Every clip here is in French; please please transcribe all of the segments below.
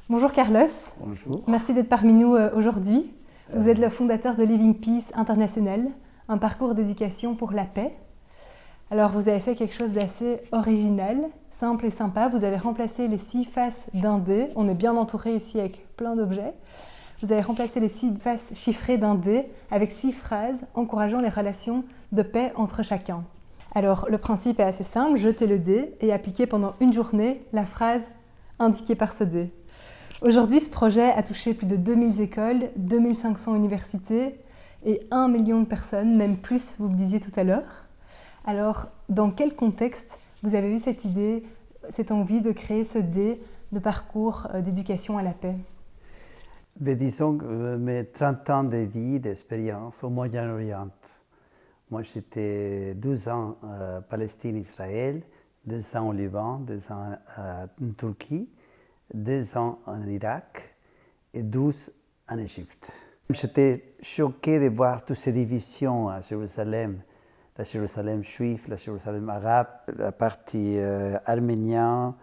Bonjour Carlos, Bonjour. merci d'être parmi nous aujourd'hui. Vous êtes le fondateur de Living Peace International, un parcours d'éducation pour la paix. Alors vous avez fait quelque chose d'assez original, simple et sympa. Vous avez remplacé les 6 faces d'un dé. On est bien entouré ici avec plein d'objets. Vous avez remplacé les 6 faces chiffrées d'un dé avec 6 phrases encourageant les relations de paix entre chacun. Alors le principe est assez simple, jetez le dé et appliquez pendant une journée la phrase indiquée par ce dé. Aujourd'hui, ce projet a touché plus de 2000 écoles, 2500 universités et 1 million de personnes, même plus, vous le disiez tout à l'heure. Alors, dans quel contexte vous avez eu cette idée, cette envie de créer ce dé de parcours d'éducation à la paix? Mais disons que mes 30 ans de vie, d'expérience au Moyen-Orient. Moi, j'étais 12 ans en Palestine, Israël, 2 ans au Liban, 2 ans en Turquie, 2 ans en Irak et 12 en Égypte. J'étais choqué de voir toutes ces divisions à Jérusalem, la Jérusalem juive, la Jérusalem arabe, la partie arménien,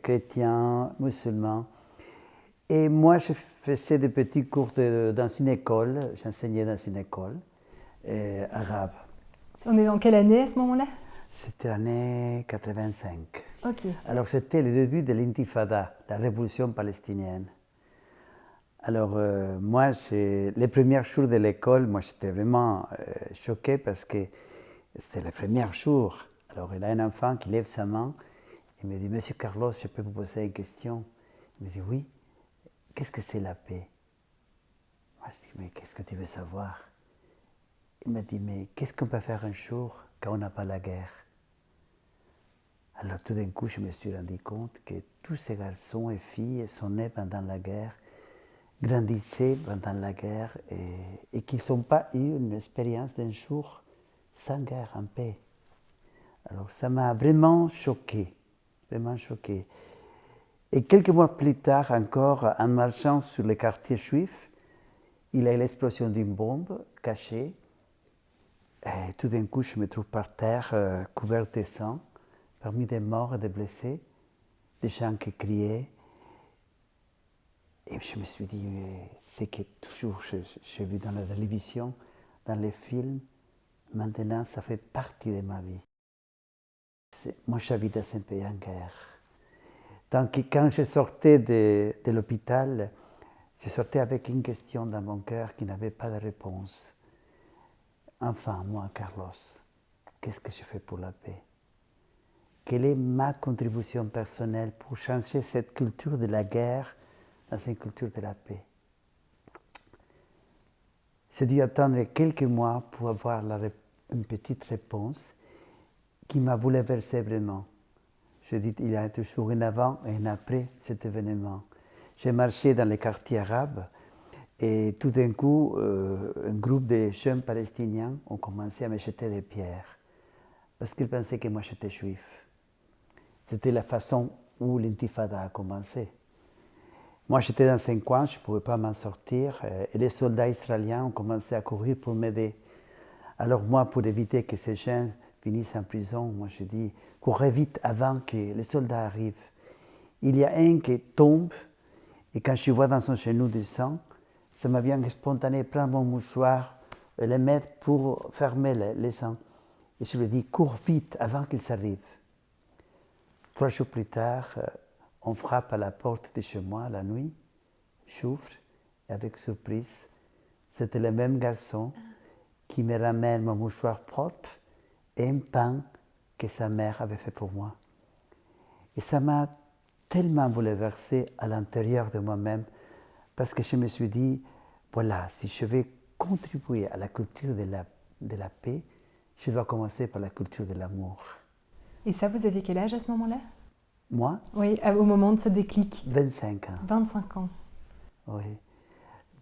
chrétien, musulman. Et moi, je faisais des petits cours dans une école, j'enseignais dans une école arabe. On est dans quelle année à ce moment-là? C'était l'année 85. Ok. Alors c'était le début de l'intifada, la révolution palestinienne. Alors moi, les premiers jours de l'école, moi j'étais vraiment choqué parce que c'était les premiers jours. Alors il y a un enfant qui lève sa main et me dit « Monsieur Carlos, je peux vous poser une question ?» Il me dit « Oui, qu'est-ce que c'est la paix ?» Moi je dis « Mais qu'est-ce que tu veux savoir ?» Il m'a dit « Mais qu'est-ce qu'on peut faire un jour quand on n'a pas la guerre ?» Alors tout d'un coup, je me suis rendu compte que tous ces garçons et filles sont nés pendant la guerre, grandissaient pendant la guerre et qu'ils n'ont pas eu une expérience d'un jour sans guerre, en paix. Alors ça m'a vraiment choqué, vraiment choqué. Et quelques mois plus tard encore, en marchant sur les quartiers juifs, il y a eu l'explosion d'une bombe cachée. Et tout d'un coup, je me trouve par terre, couvert de sang, parmi des morts et des blessés, des gens qui criaient. Et je me suis dit, c'est que toujours j'ai vu dans la télévision, dans les films, maintenant ça fait partie de ma vie. Moi j'habite dans un pays en guerre. Donc quand je sortais de l'hôpital, je sortais avec une question dans mon cœur qui n'avait pas de réponse. Enfin, moi, Carlos, qu'est-ce que je fais pour la paix? Quelle est ma contribution personnelle pour changer cette culture de la guerre dans une culture de la paix? J'ai dû attendre quelques mois pour avoir une petite réponse qui m'a bouleversé vraiment. Je dis il y a toujours un avant et un après cet événement. J'ai marché dans les quartiers arabes et tout d'un coup, un groupe de jeunes palestiniens ont commencé à me jeter des pierres parce qu'ils pensaient que moi j'étais juif. C'était la façon où l'intifada a commencé. Moi, j'étais dans un coin, je ne pouvais pas m'en sortir, et les soldats israéliens ont commencé à courir pour m'aider. Alors moi, pour éviter que ces gens finissent en prison, moi je dis, courez vite avant que les soldats arrivent. Il y a un qui tombe, et quand je vois dans son genou du sang, ça m'a bien spontané prendre mon mouchoir et le mettre pour fermer le sang. Et je lui dis, cours vite avant qu'ils arrivent. 3 jours plus tard, on frappe à la porte de chez moi la nuit, j'ouvre et avec surprise, c'était le même garçon qui me ramène mon mouchoir propre et un pain que sa mère avait fait pour moi. Et ça m'a tellement bouleversé à l'intérieur de moi-même parce que je me suis dit, voilà, si je veux contribuer à la culture de la paix, je dois commencer par la culture de l'amour. Et ça, vous aviez quel âge à ce moment-là? Moi, Oui, au moment de ce déclic. 25 ans. 25 ans. Oui.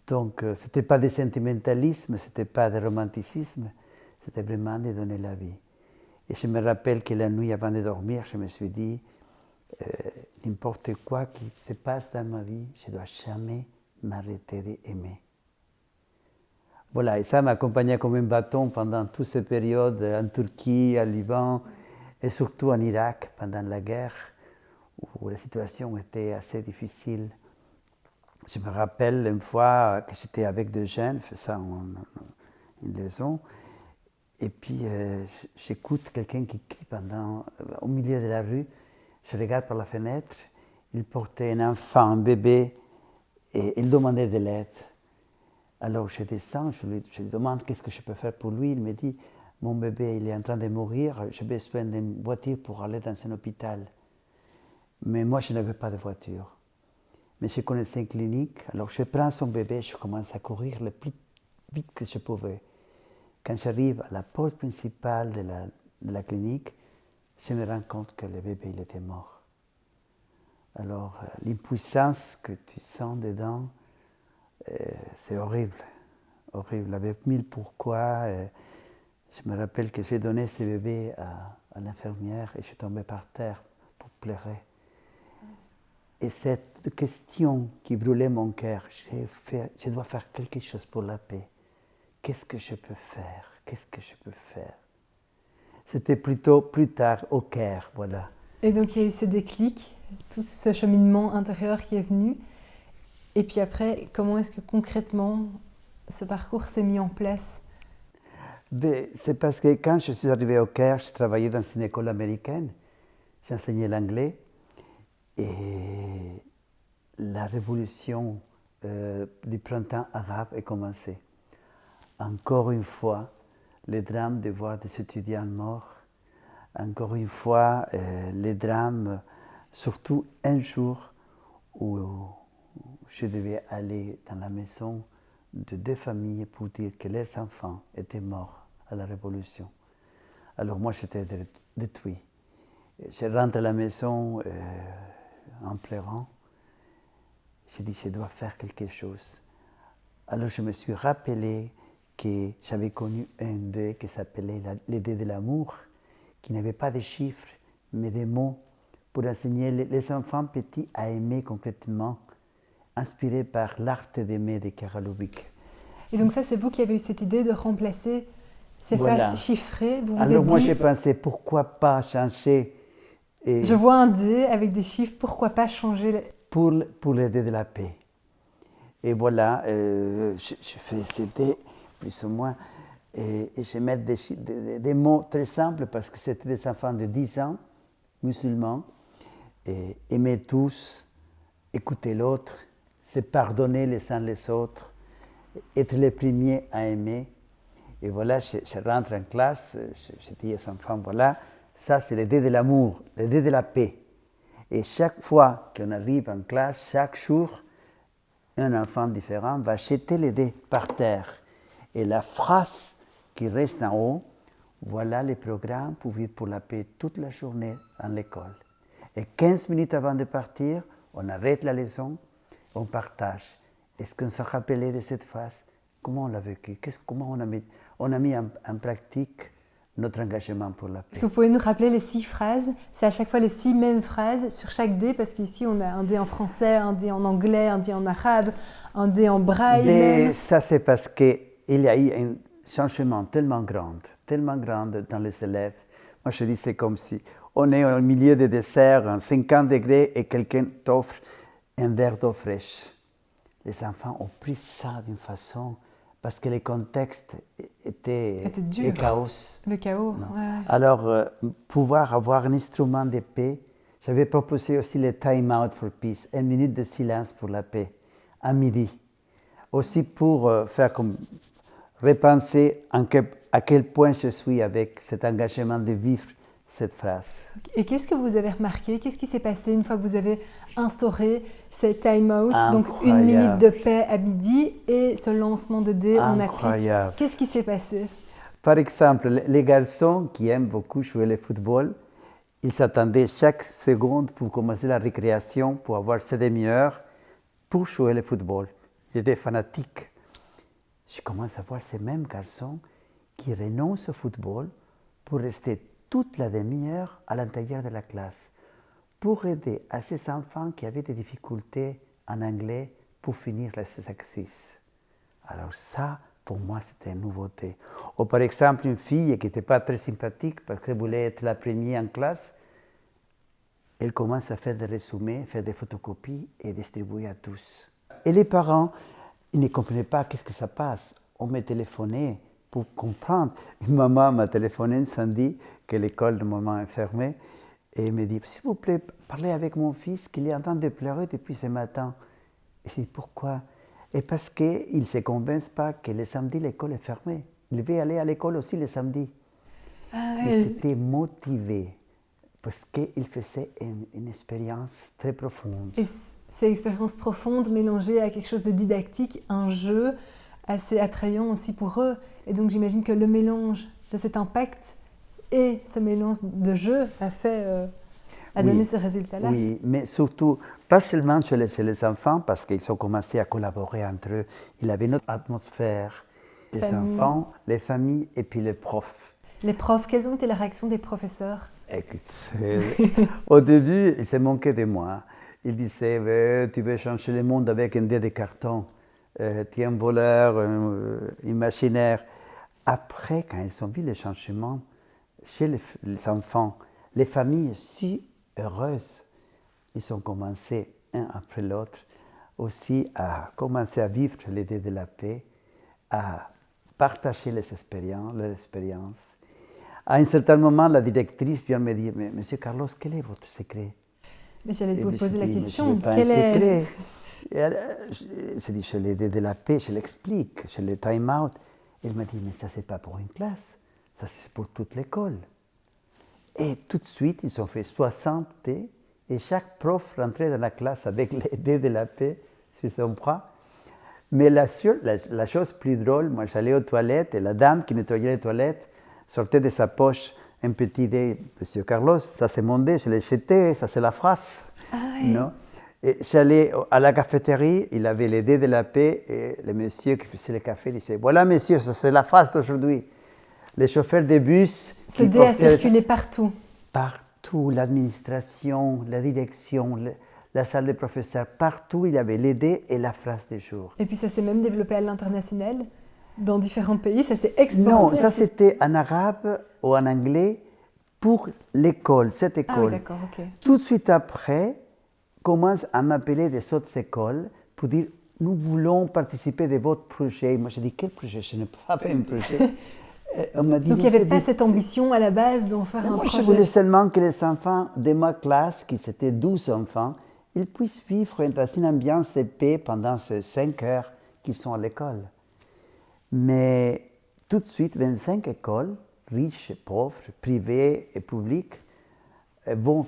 Donc, ce n'était pas de sentimentalisme, ce n'était pas de romanticisme, c'était vraiment de donner la vie. Et je me rappelle que la nuit avant de dormir, je me suis dit, n'importe quoi qui se passe dans ma vie, je ne dois jamais m'arrêter d'aimer. Voilà, et ça m'accompagnait comme un bâton pendant toute cette période en Turquie, en Liban et surtout en Irak pendant la guerre, où la situation était assez difficile. Je me rappelle une fois que j'étais avec des jeunes, je fais ça une leçon, et puis j'écoute quelqu'un qui crie au milieu de la rue. Je regarde par la fenêtre, il portait un enfant, un bébé, et il demandait de l'aide. Alors je descends, je lui demande qu'est-ce que je peux faire pour lui. Il me dit, mon bébé il est en train de mourir, j'ai besoin d'une voiture pour aller dans un hôpital. Mais moi je n'avais pas de voiture. Mais je connaissais une clinique, alors je prends son bébé, je commence à courir le plus vite que je pouvais. Quand j'arrive à la porte principale de la clinique, je me rends compte que le bébé il était mort. Alors l'impuissance que tu sens dedans, c'est horrible, horrible, avec mille pourquoi. Je me rappelle que j'ai donné ce bébé à l'infirmière et je suis tombé par terre pour pleurer. Et cette question qui brûlait mon cœur, je dois faire quelque chose pour la paix. Qu'est-ce que je peux faire? Qu'est-ce que je peux faire? C'était plutôt plus tard au Caire, voilà. Et donc il y a eu ce déclic, tout ce cheminement intérieur qui est venu. Et puis après, comment est-ce que concrètement ce parcours s'est mis en place? C'est parce que quand je suis arrivé au Caire, je travaillais dans une école américaine, j'enseignais l'anglais. Et la révolution du printemps arabe est commencée. Encore une fois, le drame de voir des étudiants morts. Encore une fois, le drame, surtout un jour où je devais aller dans la maison de deux familles pour dire que leurs enfants étaient morts à la révolution. Alors moi, j'étais détruit. Je rentre à la maison en pleurant. J'ai dit, je dois faire quelque chose. Alors je me suis rappelé que j'avais connu un dé qui s'appelait le dé de l'amour, qui n'avait pas de chiffres, mais des mots pour enseigner les enfants petits à aimer concrètement, inspiré par l'art d'aimer de Karalovic. Et donc ça, c'est vous qui avez eu cette idée de remplacer ces phrases chiffrées. Vous vous Alors êtes moi, dit, j'ai pensé, pourquoi pas changer je vois un dé avec des chiffres, pourquoi pas changer pour l'aider de la paix. Et voilà, je fais ces dés, plus ou moins, et je mets des mots très simples parce que c'était des enfants de 10 ans, musulmans, et aimer tous, écouter l'autre, se pardonner les uns les autres, être les premiers à aimer. Et voilà, je rentre en classe, je dis aux enfants, voilà, ça c'est le dé de l'amour, le dé de la paix. Et chaque fois qu'on arrive en classe, chaque jour, un enfant différent va jeter les dés par terre. Et la phrase qui reste en haut, voilà le programme pour vivre pour la paix toute la journée à l'école. Et 15 minutes avant de partir, on arrête la leçon, on partage. Est-ce qu'on se rappelait de cette phrase? Comment on l'a vécu? Comment on a mis en pratique notre engagement pour la paix? Est-ce que vous pouvez nous rappeler les 6 phrases? C'est à chaque fois les 6 mêmes phrases sur chaque dé, parce qu'ici on a un dé en français, un dé en anglais, un dé en arabe, un dé en braille. Ça c'est parce qu'il y a eu un changement tellement grand dans les élèves. Moi je dis c'est comme si on est au milieu des desserts, à 50 degrés, et quelqu'un t'offre un verre d'eau fraîche. Les enfants ont pris ça d'une façon, parce que le contexte était dur. Le chaos. Le chaos, ouais. Alors, pouvoir avoir un instrument de paix, j'avais proposé aussi le time out for peace, 1 minute de silence pour la paix, à midi. Aussi pour faire comme repenser à quel point je suis avec cet engagement de vivre cette phrase. Et qu'est-ce que vous avez remarqué? Qu'est-ce qui s'est passé une fois que vous avez instauré ces time-out, donc 1 minute de paix à midi et ce lancement de dés, on applique? Qu'est-ce qui s'est passé? Par exemple, les garçons qui aiment beaucoup jouer le football, ils s'attendaient chaque seconde pour commencer la récréation, pour avoir cette demi-heure pour jouer le football. Ils étaient fanatiques. Je commence à voir ces mêmes garçons qui renoncent au football pour rester toute la demi-heure à l'intérieur de la classe, pour aider à ces enfants qui avaient des difficultés en anglais pour finir les exercices. Alors ça, pour moi, c'était une nouveauté. Ou par exemple, une fille qui n'était pas très sympathique parce qu'elle voulait être la première en classe, elle commence à faire des résumés, faire des photocopies et distribuer à tous. Et les parents, ils ne comprenaient pas qu'est-ce que ça passe. On m'a téléphoné pour comprendre. Et maman m'a téléphoné un samedi que l'école de maman est fermée et elle me dit, s'il vous plaît, parlez avec mon fils qu'il est en train de pleurer depuis ce matin. Et je dis, pourquoi? Et parce qu'il ne se convainc pas que le samedi, l'école est fermée. Il veut aller à l'école aussi le samedi. Mais c'était motivé parce qu'il faisait une expérience très profonde. Et ces expériences profondes mélangées à quelque chose de didactique, un jeu assez attrayant aussi pour eux. Et donc j'imagine que le mélange de cet impact et ce mélange de jeu a donné ce résultat-là. Oui, mais surtout, pas seulement chez les enfants, parce qu'ils ont commencé à collaborer entre eux. Il avait une autre atmosphère. Les enfants, les familles et puis les profs. Les profs, quelles ont été les réactions des professeurs? Écoute, au début, ils se moquaient de moi. Ils disaient, tu veux changer le monde avec un dé de carton. Tu es un voleur, imaginaire. Après, quand ils ont vu les changements chez les enfants, les familles si heureuses, ils ont commencé, un après l'autre, aussi à commencer à vivre l'idée de la paix, à partager leurs expériences. À un certain moment, la directrice vient me dire, mais Monsieur Carlos, quel est votre secret? Mais j'allais vous poser la question. Quel est... Je dis, je l'ai de la paix, je l'explique, je l'ai time out. Elle m'a dit, mais ça, c'est pas pour une classe, ça, c'est pour toute l'école. Et tout de suite, ils ont fait 60 dés, et chaque prof rentrait dans la classe avec les dés de la paix sur son bras. Mais la chose plus drôle, moi, j'allais aux toilettes, et la dame qui nettoyait les toilettes sortait de sa poche un petit dé, Monsieur Carlos, ça c'est mon dé, je l'ai jeté, ça c'est la phrase. Ah oui. Non? Et j'allais à la cafétéria, il avait les dés de la paix, et le monsieur qui faisait le café disait, voilà monsieur, ça c'est la phrase d'aujourd'hui. Les chauffeurs de bus... Ce dé a circulé partout. Partout, l'administration, la direction, la salle des professeurs, partout il y avait les dés et la phrase du jour. Et puis ça s'est même développé à l'international, dans différents pays, ça s'est exporté. Non, ça c'était en arabe ou en anglais pour l'école, cette école. Ah oui, d'accord, ok. Tout de suite après, commencent à m'appeler des autres écoles pour dire nous voulons participer de votre projet. Moi, j'ai dit quel projet? Je n'ai pas fait un projet. On m'a dit, donc il n'y avait pas cette ambition à la base d'en faire un projet? Je voulais seulement que les enfants de ma classe, qui étaient 12 enfants, ils puissent vivre dans une ambiance de paix pendant ces 5 heures qu'ils sont à l'école. Mais tout de suite, 25 écoles, riches et pauvres, privées et publiques,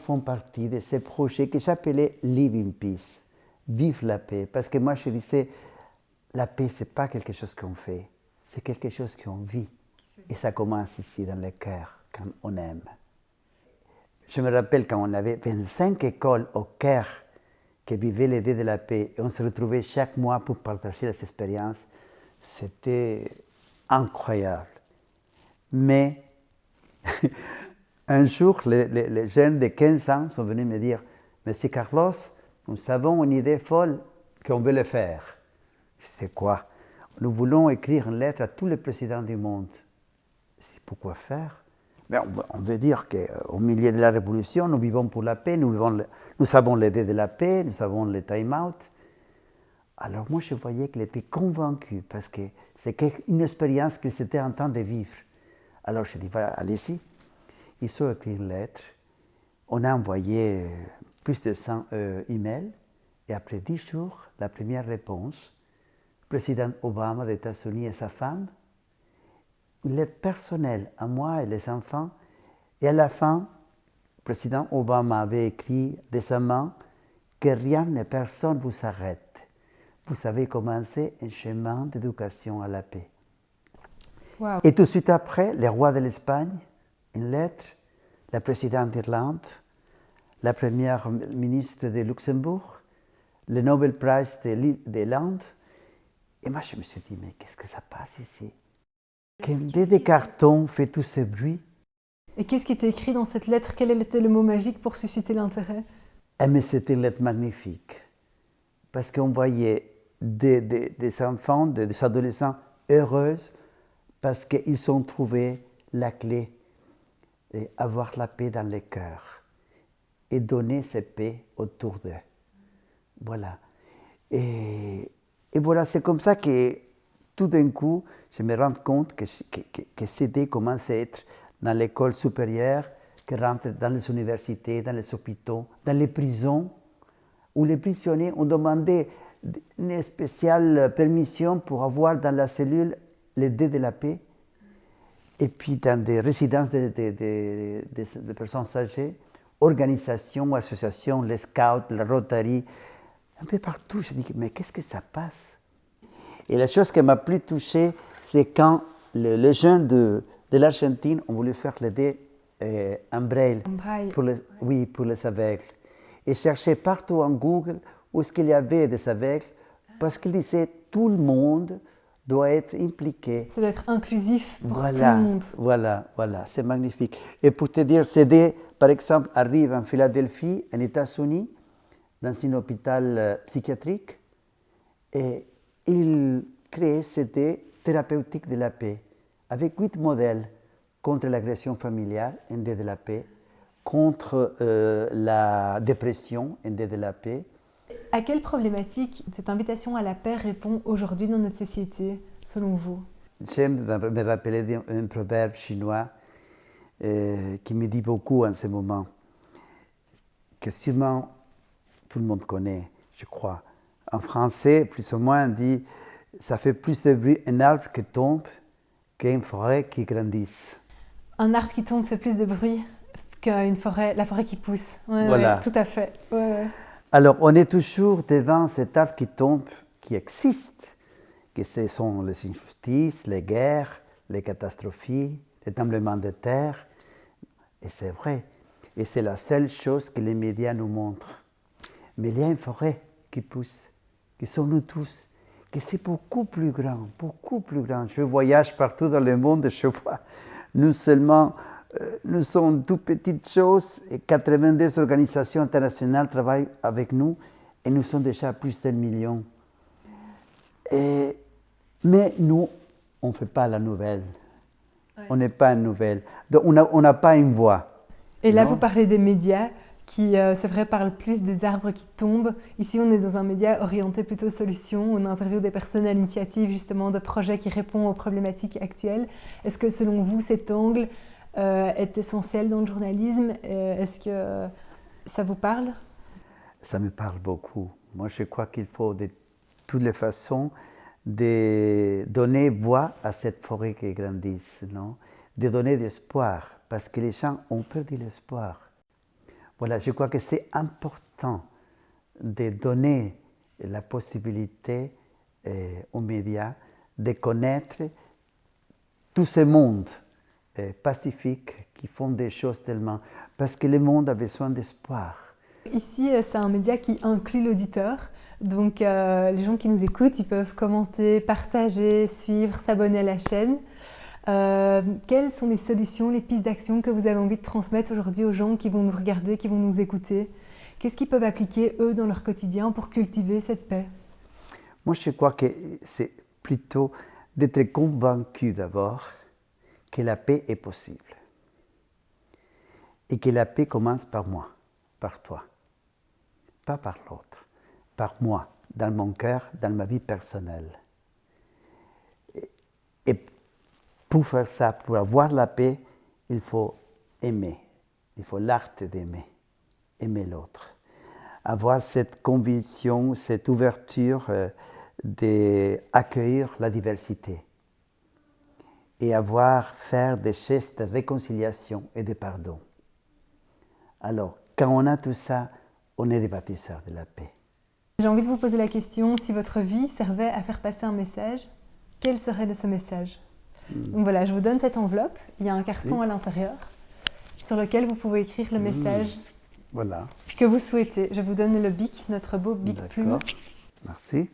font partie de ces projets que j'appelais Living Peace, vivre la paix. Parce que moi, je disais, la paix, ce n'est pas quelque chose qu'on fait, c'est quelque chose qu'on vit. Et ça commence ici, dans le cœur, quand on aime. Je me rappelle quand on avait 25 écoles au Caire qui vivaient l'idée de la paix, et on se retrouvait chaque mois pour partager les expériences. C'était incroyable. Mais un jour, les jeunes de 15 ans sont venus me dire, Monsieur Carlos, nous avons une idée folle qu'on veut le faire. C'est quoi? Nous voulons écrire une lettre à tous les présidents du monde. C'est pourquoi faire? Mais on veut dire qu'au milieu de la révolution, nous vivons pour la paix, nous savons l'idée de la paix, nous savons le time-out. Alors moi, je voyais qu'il était convaincu parce que c'est une expérience qu'il était en train de vivre. Alors je dis, allez-y. Ils ont écrit une lettre. On a envoyé plus de 100 emails. Et après 10 jours, la première réponse, le président Obama des États-Unis et sa femme, une lettre personnelle à moi et les enfants. Et à la fin, le président Obama avait écrit décemment que rien et personne ne vous arrête. Vous avez commencé un chemin d'éducation à la paix. Wow. Et tout de suite après, le roi de l'Espagne, une lettre, la présidente d'Irlande, la première ministre de Luxembourg, le Nobel Prize de l'Inde. Et moi, je me suis dit, mais qu'est-ce que ça passe ici? Qu'un dé de carton fait tout ce bruit. Et qu'est-ce qui était écrit dans cette lettre? Quel était le mot magique pour susciter l'intérêt? Mais c'était une lettre magnifique. Parce qu'on voyait des enfants, des adolescents heureux parce qu'ils ont trouvé la clé d'avoir la paix dans les cœurs et donner cette paix autour d'eux. Voilà. Et voilà, c'est comme ça que tout d'un coup, je me rends compte que CD commence à être dans l'école supérieure, que rentre dans les universités, dans les hôpitaux, dans les prisons, où les prisonniers ont demandé une spéciale permission pour avoir dans la cellule les dés de la paix. Et puis dans des résidences de personnes âgées, organisations, associations, les scouts, la Rotary, un peu partout. Je dis, mais qu'est-ce que ça passe? Et la chose qui m'a plus touché, c'est quand les jeunes de l'Argentine ont voulu faire les dés en braille, pour les aveugles. Et cherchaient partout en Google où est-ce qu'il y avait des aveugles, parce qu'ils disaient tout le monde doit être impliqué. Ça doit être inclusif pour tout le monde. Voilà, c'est magnifique. Et pour te dire, CD, par exemple, arrive en Philadelphie, en États-Unis, dans un hôpital psychiatrique, et il crée CD thérapeutique de la paix, avec 8 modèles contre l'agression familiale, un dé de la paix, contre la dépression, un dé de la paix. À quelle problématique cette invitation à la paix répond aujourd'hui dans notre société, selon vous? J'aime me rappeler d'un proverbe chinois qui me dit beaucoup en ce moment, que sûrement tout le monde connaît, je crois. En français, plus ou moins, on dit « ça fait plus de bruit un arbre qui tombe qu'une forêt qui grandisse ». Un arbre qui tombe fait plus de bruit qu'une forêt, la forêt qui pousse. Voilà. Ouais, tout à fait. Ouais. Alors, on est toujours devant cet arbre qui tombe, qui existe, que ce sont les injustices, les guerres, les catastrophes, les tremblements de terre. Et c'est vrai. Et c'est la seule chose que les médias nous montrent. Mais il y a une forêt qui pousse, qui sont nous tous, que c'est beaucoup plus grand, beaucoup plus grand. Je voyage partout dans le monde et je vois, nous sommes toutes petites choses et 82 organisations internationales travaillent avec nous et nous sommes déjà plus d'1 million. Mais nous, on ne fait pas la nouvelle. Ouais. On n'est pas une nouvelle. Donc on n'a pas une voix. Et là, vous parlez des médias qui, c'est vrai, parlent plus des arbres qui tombent. Ici, on est dans un média orienté plutôt solutions. On interviewe des personnes à l'initiative, justement, de projets qui répondent aux problématiques actuelles. Est-ce que, selon vous, cet angle est essentiel dans le journalisme? Est-ce que ça vous parle? Ça me parle beaucoup. Moi, je crois qu'il faut de toutes les façons de donner voix à cette forêt qui grandit, non? De donner de l'espoir, parce que les gens ont perdu l'espoir. Voilà, je crois que c'est important de donner la possibilité aux médias de connaître tout ce monde pacifiques qui font des choses tellement... Parce que le monde a besoin d'espoir. Ici, c'est un média qui inclut l'auditeur. Donc, les gens qui nous écoutent, ils peuvent commenter, partager, suivre, s'abonner à la chaîne. Quelles sont les solutions, les pistes d'action que vous avez envie de transmettre aujourd'hui aux gens qui vont nous regarder, qui vont nous écouter? Qu'est-ce qu'ils peuvent appliquer, eux, dans leur quotidien pour cultiver cette paix? Moi, je crois que c'est plutôt d'être convaincu d'abord que la paix est possible. Et que la paix commence par moi, par toi. Pas par l'autre, par moi, dans mon cœur, dans ma vie personnelle. Et pour faire ça, pour avoir la paix, il faut aimer. Il faut l'art d'aimer, aimer l'autre. Avoir cette conviction, cette ouverture d'accueillir la diversité. Et faire des gestes de réconciliation et de pardon. Alors, quand on a tout ça, on est des bâtisseurs de la paix. J'ai envie de vous poser la question, si votre vie servait à faire passer un message, quel serait de ce message? Donc voilà, je vous donne cette enveloppe, il y a un carton à l'intérieur sur lequel vous pouvez écrire le message voilà. que vous souhaitez. Je vous donne le bic, notre beau bic plume. Merci.